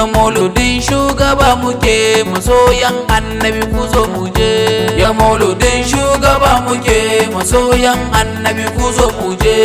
ya mauludin shugaba muke masoyan annabi ku zo muje ya mauludin shugaba muke masoyan annabi ku zo muje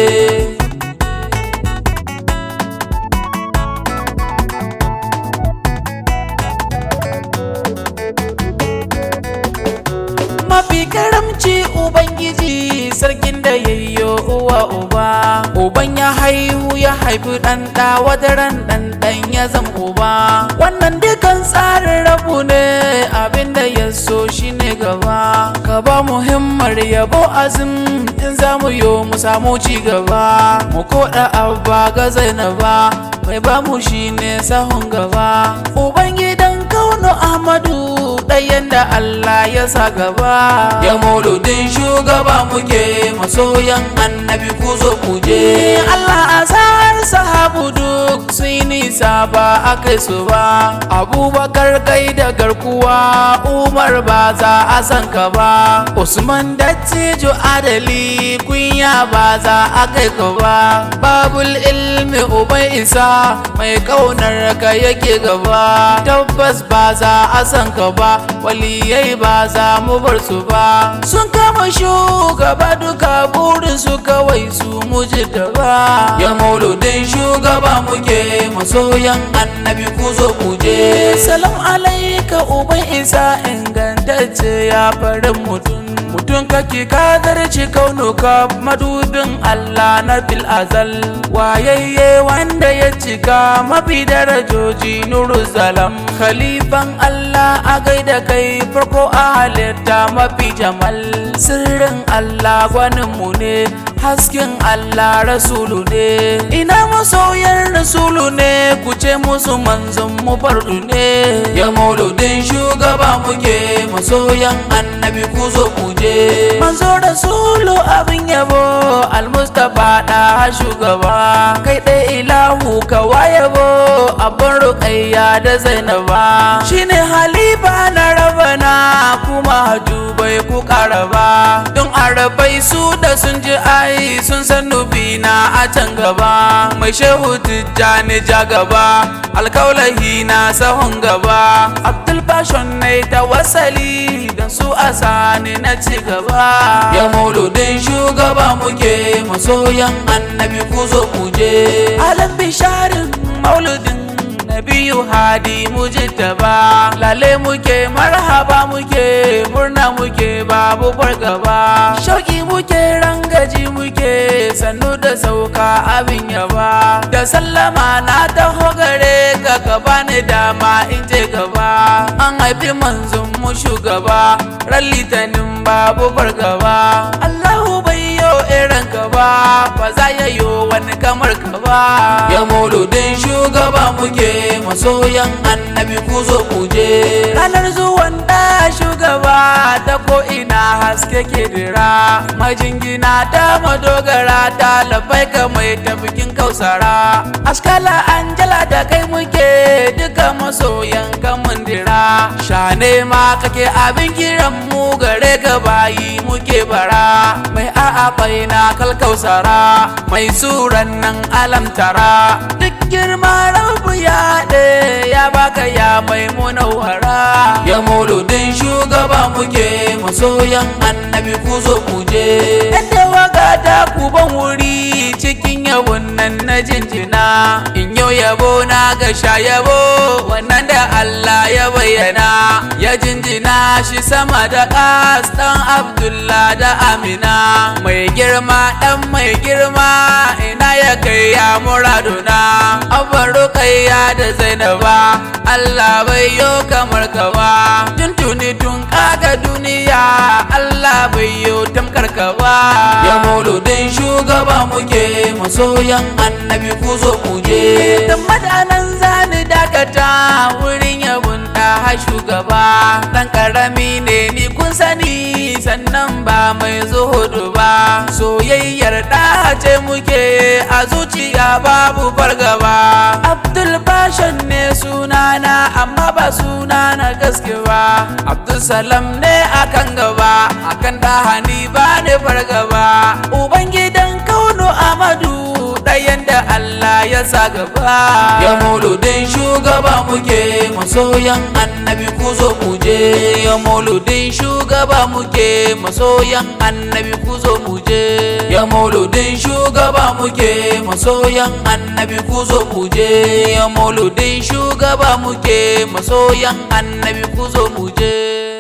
mafi karamci ubangiji sarkin da yayyo uwa uba uban ya haihu ya haifi dan da wadaran dan ya zama uba wannan dukan tsarin rabu ne abinda ya so shine gaba ka ba muhimmar yabo azim in zamu yo mu samu ci gaba mu koda abba ga zainaba mai ba mu shine sahun gaba ubangidan kauno ahmadu ɗayan da Allah ya sa gaba ya mauludin shugaba muke masoyan annabi ku zo kuje Allah azhar sahabu duk sun nisa ba a kai su ba abubakar kai da garkuwa umar ba za a san ka ba usman dattijo adali kunya ba za a kai ka ba babul ilmi uban isa mai kaunar ka yake gaba tabbas ba za a san ka ba waliyai ba za mu bar su ba sun kama shugaba duka burin su kawai su mujita ba ya mauludin shugaba muke masoyan annabi ku zo kuje salam alaika uban isa ingantacce ya farin mutum kake kadarci kaunuka madudin Allah na fil azal wayayye wanda ya cika mafi darajoji nuru zalam khalifan Allah a gaida kai farko a halitta mafi jamal sirrin Allah gwaninmu ne hasken Allah rasulu ne ina masoyan rasulu ne ku ce musu manzon mu fardu ne ya mauludin shugaba muke masoyan annabi ku zo kuje manzo rasulu abin yabo almustafa da shugaba kai dai ilahu ka wayabo abin ruqayya da zainaba shine halifa na rabana kuma hajubai ku karaba don arabai su da sun ji ai sun san nubina a can gaba mai shehu tijjani ja gaba alkaulahi na sahun gaba abdul bashon ne tawassali dan su asani na ci gaba ya mauludin shugaba muke masoyan annabi ku zo kuje alam bisharin mauludin nabiyu hadi mujtaba lale muke marhaba muke murna muke babu fargaba shauki muke rangaji muke sannu da sauka abin yaba da sallama na taho gare ka ka bani dama in je gaba an haifi manzon mu shugaba ran litinin babu fargaba Allahu bai yo irin ka ba za ya yo wani kamar ka ba ya mauludin shugaba muke masoyan annabi ku zo kuje ranar zuwan da shugaba ta ko ina haske ke dira majingina ta madogara ta labai ka mai tafikin kausara askala anjala da kai muke duka masoyan ka mundira shane ma kake abin kiran mu gare ka bayi muke bara mai a'a baina kalkausara mai suran nan alamtara duk girma rabu ya ya baka ya mai munawara ya mauludin shugaba muke masoyan annabi ku zo kuje inda waga ta ku ban wuri cikin yabon nan na jinjina in yau yabo na ga sha yabo wannan da Allah ya bayyana ya jinjina shi sama da kas dan Abdullah da Amina mai girma dan mai girma ina ya kai ya muraduna abaro kai ya da Zainaba Allah bai yo kamar ka ba tuntuni tun kaga duniya Allah bai yo tamkar ka ba ya mauludin shugaba muke masoyan annabi ku zo kuje dan madanan zani dakata wurin yabon da shugaba dan karami ne ni kun sani sannan ba mai zuhudu ba soyayyar da ce muke a zuciya babu fargaba Abdul Bashir ne sunana amma ba sunana gaske ba Abdul Salam ne akan gaba akan dahani ba ne fargaba ubangidan kauno Amadu ɗayan da Allah ya sa gaba. Ya mauludin shugaba muke, masoyan annabi ku zo mu je. Ya mauludin shugaba muke, masoyan annabi ku zo mu je. Ya mauludin shugaba muke, masoyan annabi ku zo mu je. Ya mauludin shugaba muke, masoyan annabi ku zo mu je.